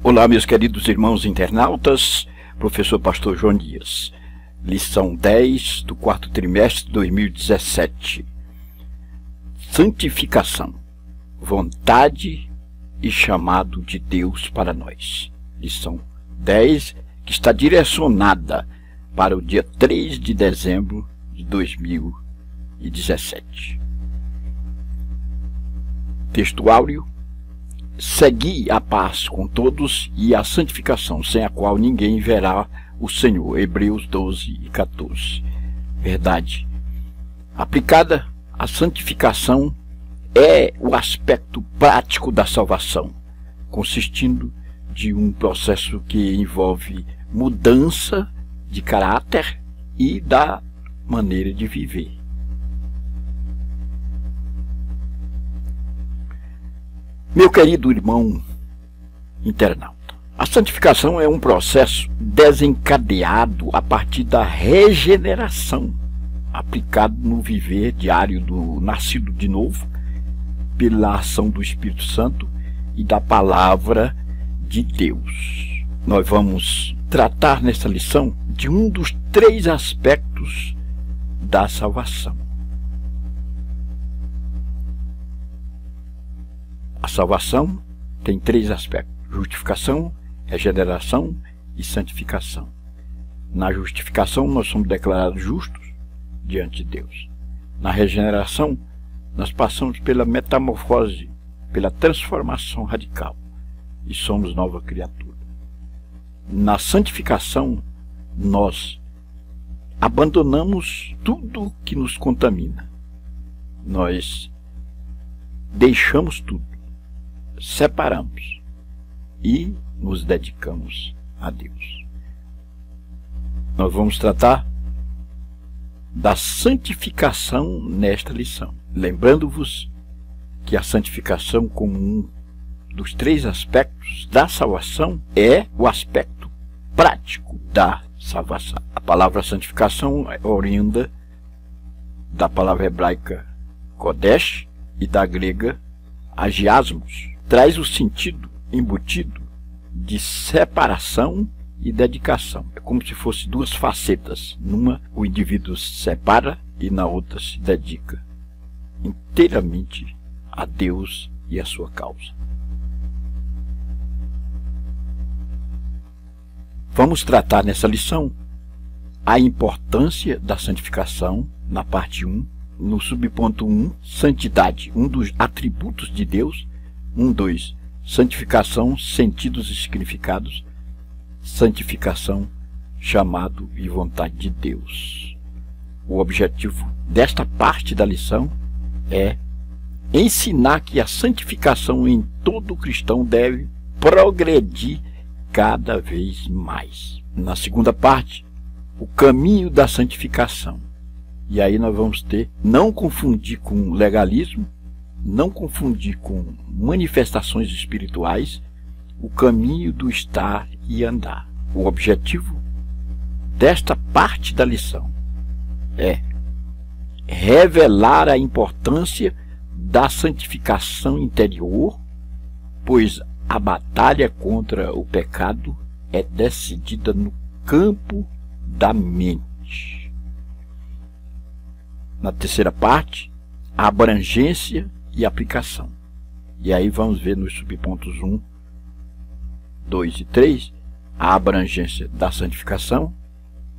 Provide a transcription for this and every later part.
Olá, meus queridos irmãos internautas, professor Pastor João Dias, lição 10 do quarto trimestre de 2017. Santificação, vontade e chamado de Deus para nós. Lição 10, que está direcionada para o dia 3 de dezembro de 2017. Texto áureo: segui a paz com todos e a santificação, sem a qual ninguém verá o Senhor. Hebreus 12 e 14. Verdade. Aplicada, a santificação é o aspecto prático da salvação, consistindo de um processo que envolve mudança de caráter e da maneira de viver. Meu querido irmão internauta, a santificação é um processo desencadeado a partir da regeneração, aplicado no viver diário do nascido de novo, pela ação do Espírito Santo e da palavra de Deus. Nós vamos tratar nessa lição de um dos 3 aspectos da salvação. A salvação tem 3 aspectos: justificação, regeneração e santificação. Na justificação, nós somos declarados justos diante de Deus. Na regeneração, nós passamos pela metamorfose, pela transformação radical e somos nova criatura. Na santificação, nós abandonamos tudo que nos contamina. Nós deixamos tudo, separamos e nos dedicamos a Deus. Nós vamos tratar da santificação nesta lição, lembrando-vos que a santificação, como um dos 3 aspectos da salvação, é o aspecto prático da salvação. A palavra santificação é oriunda da palavra hebraica kodesh e da grega agiasmos. Traz o sentido embutido de separação e dedicação. É como se fossem 2 facetas. Numa, o indivíduo se separa e na outra se dedica inteiramente a Deus e a sua causa. Vamos tratar nessa lição a importância da santificação na parte 1, no subponto 1, santidade, um dos atributos de Deus. 2. Santificação, sentidos e significados. Santificação, chamado e vontade de Deus. O objetivo desta parte da lição é ensinar que a santificação em todo cristão deve progredir cada vez mais. Na segunda parte, o caminho da santificação. E aí nós vamos ter, não confundir com legalismo, não confundir com manifestações espirituais, o caminho do estar e andar. O objetivo desta parte da lição é revelar a importância da santificação interior, pois a batalha contra o pecado é decidida no campo da mente. Na terceira parte, a abrangência e aplicação. E aí vamos ver nos subpontos 1, 2 e 3 a abrangência da santificação,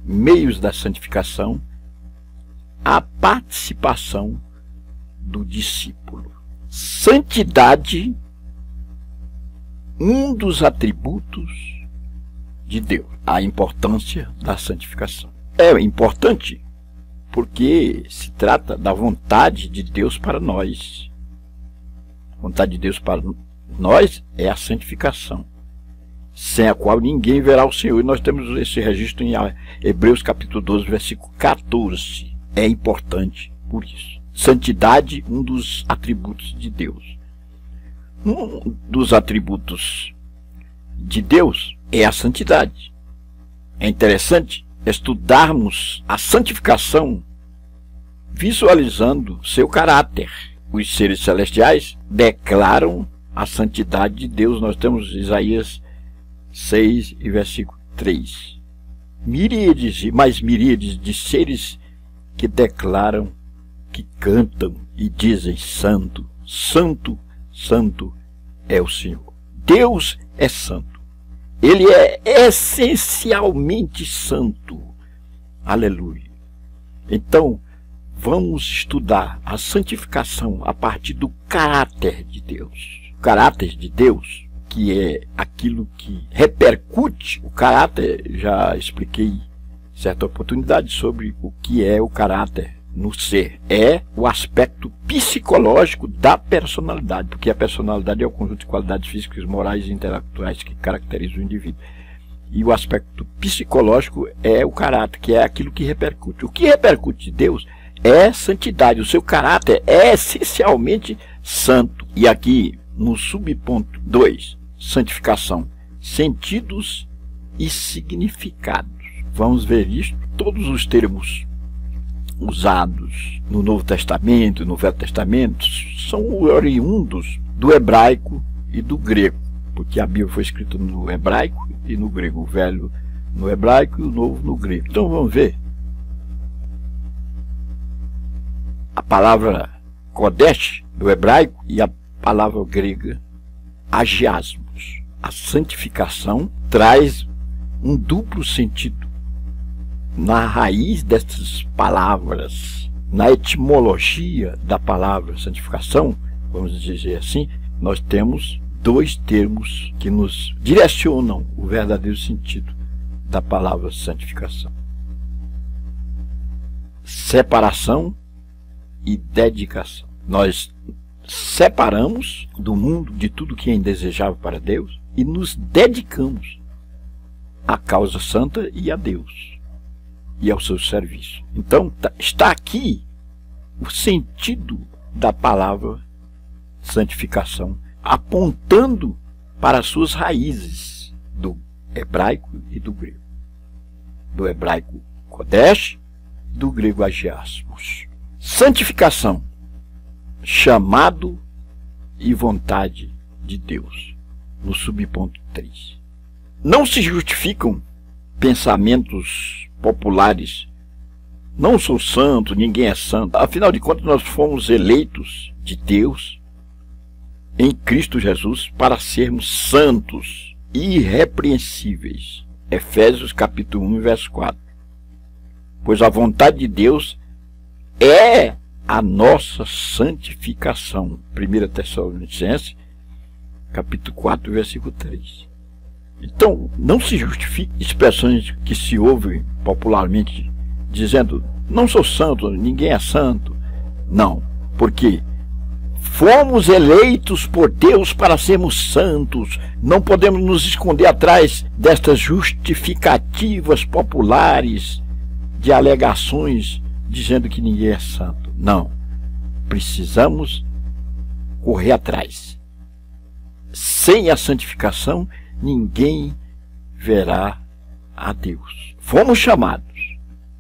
meios da santificação, a participação do discípulo. Santidade, um dos atributos de Deus. A importância da santificação. É importante porque se trata da vontade de Deus para nós. A vontade de Deus para nós é a santificação, sem a qual ninguém verá o Senhor. E nós temos esse registro em Hebreus capítulo 12, versículo 14. É importante por isso. Santidade, um dos atributos de Deus. Um dos atributos de Deus é a santidade. É interessante estudarmos a santificação visualizando seu caráter. Os seres celestiais declaram a santidade de Deus. Nós temos Isaías 6 e versículo 3. Miríades e mais miríades de seres que declaram, que cantam e dizem: Santo, Santo, Santo é o Senhor. Deus é santo. Ele é essencialmente santo. Aleluia. Então, vamos estudar a santificação a partir do caráter de Deus. O caráter de Deus, que é aquilo que repercute. O caráter, já expliquei em certa oportunidade sobre o que é o caráter no ser. É o aspecto psicológico da personalidade, porque a personalidade é o conjunto de qualidades físicas, morais e intelectuais que caracterizam o indivíduo. E o aspecto psicológico é o caráter, que é aquilo que repercute. O que repercute de Deus é santidade. O seu caráter é essencialmente santo. E aqui, no subponto 2, santificação, sentidos e significados. Vamos ver isto. Todos os termos usados no Novo Testamento e no Velho Testamento são oriundos do hebraico e do grego, porque a Bíblia foi escrita no hebraico e no grego, o Velho no hebraico e o Novo no grego. Então vamos ver. A palavra Kodesh do hebraico e a palavra grega agiasmos. A santificação traz um duplo sentido. Na raiz dessas palavras, na etimologia da palavra santificação, vamos dizer assim, nós temos dois termos que nos direcionam o verdadeiro sentido da palavra santificação: separação e dedicação. Nós separamos do mundo, de tudo que é indesejável para Deus, e nos dedicamos à causa santa e a Deus e ao seu serviço. Então, está aqui o sentido da palavra santificação, apontando para as suas raízes do hebraico e do grego. Do hebraico Kodesh, do grego agiasmos. Santificação, chamado e vontade de Deus, no subponto 3. Não se justificam pensamentos populares: não sou santo, ninguém é santo. Afinal de contas, nós fomos eleitos de Deus em Cristo Jesus para sermos santos e irrepreensíveis. Efésios capítulo 1, verso 4. Pois a vontade de Deus é a nossa santificação. 1 Tessalonicenses capítulo 4, versículo 3. Então, não se justifique expressões que se ouvem popularmente dizendo: não sou santo, ninguém é santo. Não, porque fomos eleitos por Deus para sermos santos. Não podemos nos esconder atrás destas justificativas populares de alegações dizendo que ninguém é santo. Não, precisamos correr atrás. Sem a santificação, ninguém verá a Deus. Fomos chamados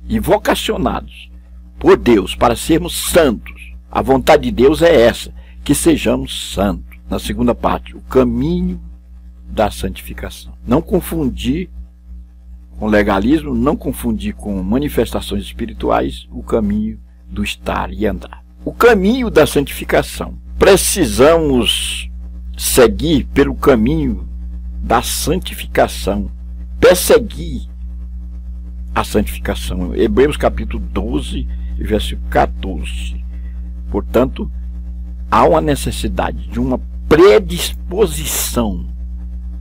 e vocacionados por Deus para sermos santos. A vontade de Deus é essa, que sejamos santos. Na segunda parte, o caminho da santificação. Não confundir com legalismo, não confundir com manifestações espirituais o caminho do estar e andar. O caminho da santificação. Precisamos seguir pelo caminho da santificação, perseguir a santificação. Hebreus capítulo 12, versículo 14. Portanto, há uma necessidade de uma predisposição,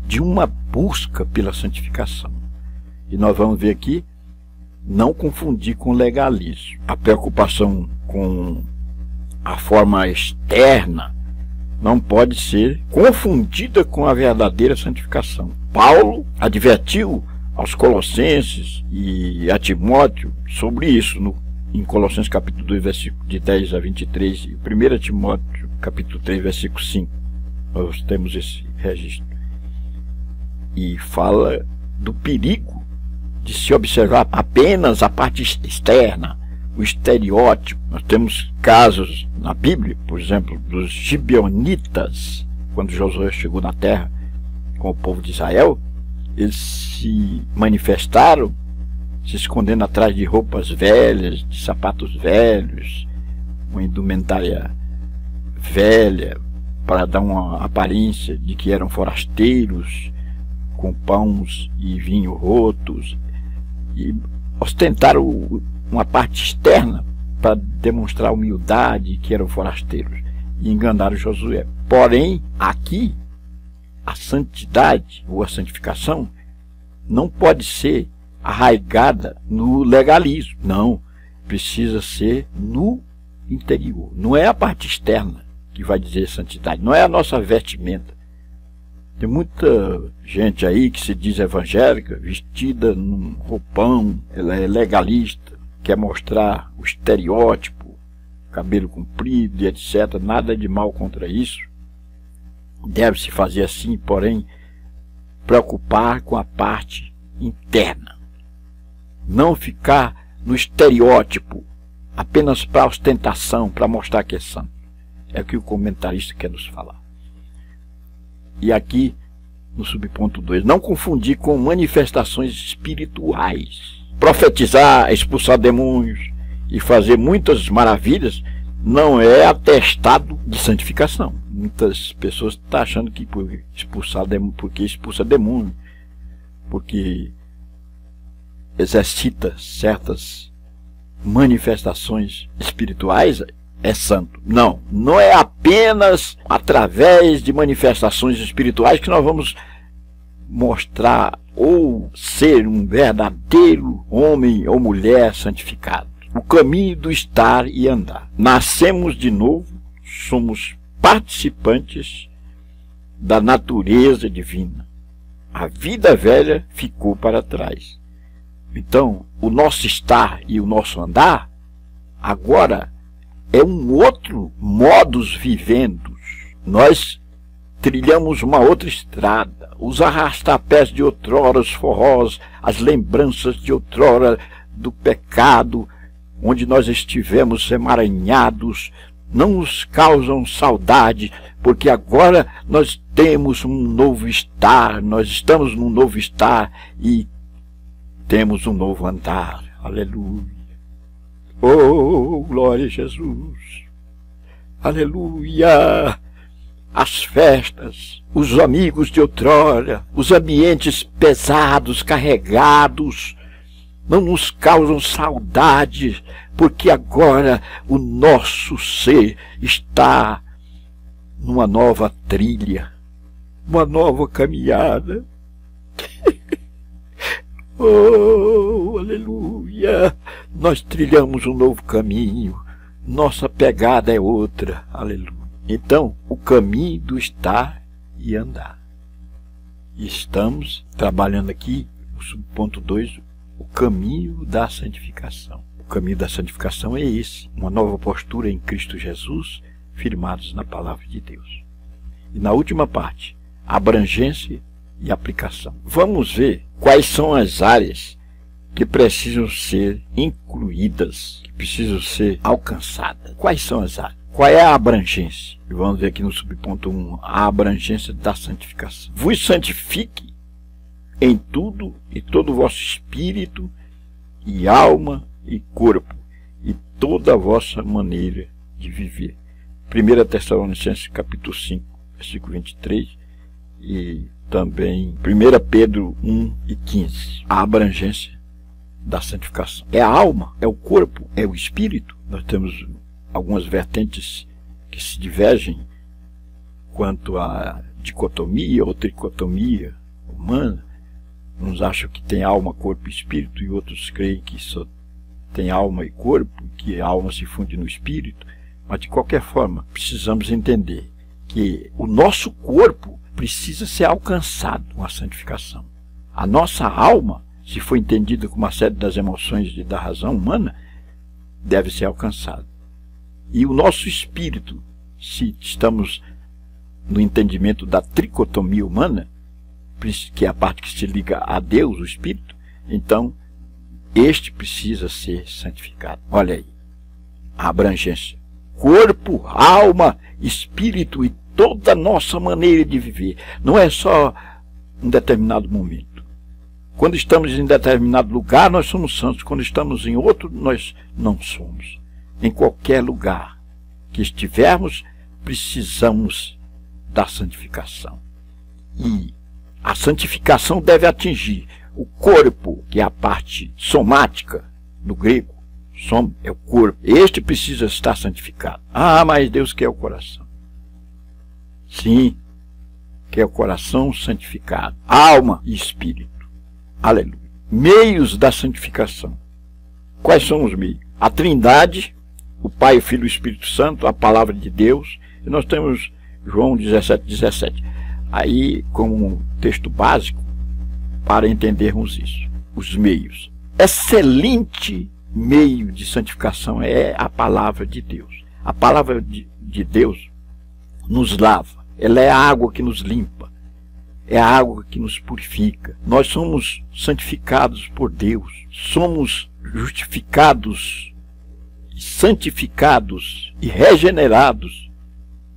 de uma busca pela santificação. E nós vamos ver aqui, não confundir com legalismo. A preocupação com a forma externa não pode ser confundida com a verdadeira santificação. Paulo advertiu aos Colossenses e a Timóteo sobre isso em Colossenses capítulo 2, versículo de 10 a 23, e 1 Timóteo capítulo 3, versículo 5. Nós temos esse registro. E fala do perigo de se observar apenas a parte externa, o estereótipo. Nós temos casos na Bíblia, por exemplo, dos gibeonitas, quando Josué chegou na terra com o povo de Israel, eles se manifestaram se escondendo atrás de roupas velhas, de sapatos velhos, uma indumentária velha, para dar uma aparência de que eram forasteiros, com pães e vinho rotos, e ostentaram uma parte externa para demonstrar humildade, que eram forasteiros, e enganaram Josué. Porém, aqui, a santidade ou a santificação não pode ser arraigada no legalismo. Não, precisa ser no interior. Não é a parte externa que vai dizer santidade, não é a nossa vestimenta. Tem muita gente aí que se diz evangélica, vestida num roupão, ela é legalista, quer mostrar o estereótipo, cabelo comprido e etc. Nada de mal contra isso. Deve-se fazer assim, porém, preocupar com a parte interna. Não ficar no estereótipo, apenas para ostentação, para mostrar que é santo. É o que o comentarista quer nos falar. E aqui, no subponto 2, não confundir com manifestações espirituais. Profetizar, expulsar demônios e fazer muitas maravilhas não é atestado de santificação. Muitas pessoas estão achando que porque expulsa demônio, porque exercita certas manifestações espirituais, é santo. Não, não é apenas através de manifestações espirituais que nós vamos mostrar ou ser um verdadeiro homem ou mulher santificado. O caminho do estar e andar. Nascemos de novo, somos participantes da natureza divina. A vida velha ficou para trás. Então, o nosso estar e o nosso andar agora é um outro modus vivendus. Nós trilhamos uma outra estrada. Os arrastapés de outrora, os forrós, as lembranças de outrora do pecado, onde nós estivemos emaranhados, não nos causam saudade, porque agora nós temos um novo estar, nós estamos num novo estar e temos um novo andar. Aleluia. Oh, glória a Jesus. Aleluia. As festas, os amigos de outrora, os ambientes pesados, carregados, não nos causam saudade, porque agora o nosso ser está numa nova trilha, uma nova caminhada. Oh, aleluia! Nós trilhamos um novo caminho, nossa pegada é outra, aleluia. Então, o caminho do estar e andar. E estamos trabalhando aqui, o subponto 2, o caminho da santificação. O caminho da santificação é esse, uma nova postura em Cristo Jesus, firmados na palavra de Deus. E na última parte, abrangência e aplicação. Vamos ver quais são as áreas que precisam ser incluídas, que precisam ser alcançadas. Quais são as áreas? Qual é a abrangência? E vamos ver aqui no subponto 1, a abrangência da santificação. Vos santifique em tudo e todo o vosso espírito e alma e corpo e toda a vossa maneira de viver. 1 Tessalonicenses capítulo 5, versículo 23 e também 1 Pedro 1 e 15. A abrangência da santificação. É a alma, é o corpo, é o espírito. Nós temos algumas vertentes que se divergem quanto à dicotomia ou tricotomia humana. Uns acham que tem alma, corpo e espírito, e outros creem que só tem alma e corpo, que a alma se funde no espírito. Mas, de qualquer forma, precisamos entender que o nosso corpo precisa ser alcançado com a santificação. A nossa alma, se for entendida como a sede das emoções e da razão humana, deve ser alcançada. E o nosso espírito, se estamos no entendimento da tricotomia humana, que é a parte que se liga a Deus, o espírito, então este precisa ser santificado. Olha aí, a abrangência. Corpo, alma, espírito e toda a nossa maneira de viver. Não é só um determinado momento. Quando estamos em determinado lugar, nós somos santos. Quando estamos em outro, nós não somos. Em qualquer lugar que estivermos, precisamos da santificação. E a santificação deve atingir o corpo, que é a parte somática do grego. Som é o corpo. Este precisa estar santificado. Ah, mas Deus quer o coração. Sim, quer o coração santificado. Alma e espírito. Aleluia. Meios da santificação. Quais são os meios? A Trindade, o Pai, o Filho e o Espírito Santo, a Palavra de Deus. E nós temos João 17:17. Aí, como um texto básico, para entendermos isso. Os meios. Excelente meio de santificação é a Palavra de Deus. A Palavra de Deus nos lava. Ela é a água que nos limpa. É a água que nos purifica. Nós somos santificados por Deus. Somos justificados, santificados e regenerados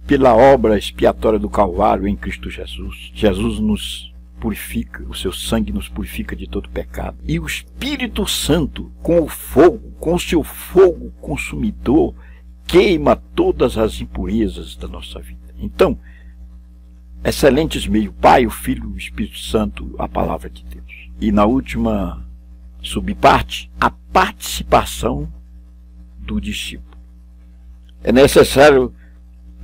pela obra expiatória do Calvário em Cristo Jesus. Jesus nos purifica, o seu sangue nos purifica de todo pecado. E o Espírito Santo, com o fogo, com o seu fogo consumidor, queima todas as impurezas da nossa vida. Então, excelentes meios, Pai, o Filho, o Espírito Santo, a Palavra de Deus. E na última subparte, a participação do discípulo. É necessário,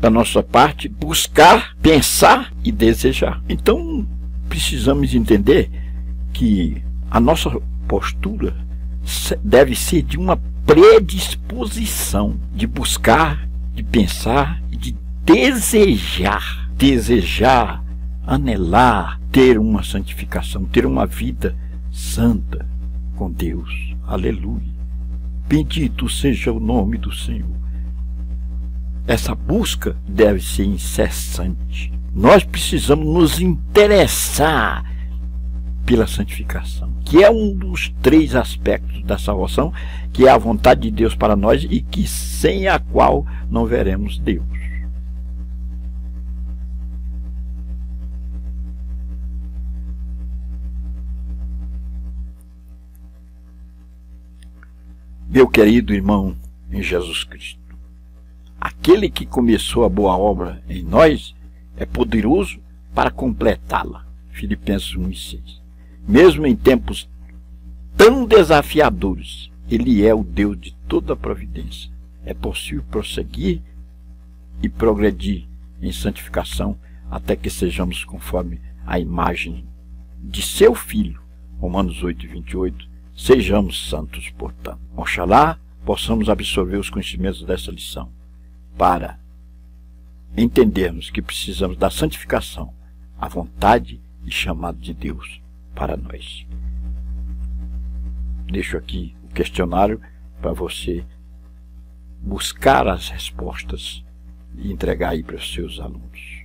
da nossa parte, buscar, pensar e desejar. Então, precisamos entender que a nossa postura deve ser de uma predisposição de buscar, de pensar e de desejar. Desejar, anelar, ter uma santificação, ter uma vida santa com Deus. Aleluia. Bendito seja o nome do Senhor. Essa busca deve ser incessante. Nós precisamos nos interessar pela santificação, que é um dos 3 aspectos da salvação, que é a vontade de Deus para nós e que sem a qual não veremos Deus. Meu querido irmão em Jesus Cristo, aquele que começou a boa obra em nós é poderoso para completá-la. Filipenses 1:6. Mesmo em tempos tão desafiadores, Ele é o Deus de toda a providência. É possível prosseguir e progredir em santificação até que sejamos conforme a imagem de seu Filho. Romanos 8:28. Sejamos santos, portanto. Oxalá possamos absorver os conhecimentos dessa lição para entendermos que precisamos da santificação, a vontade e chamado de Deus para nós. Deixo aqui o questionário para você buscar as respostas e entregar aí para os seus alunos.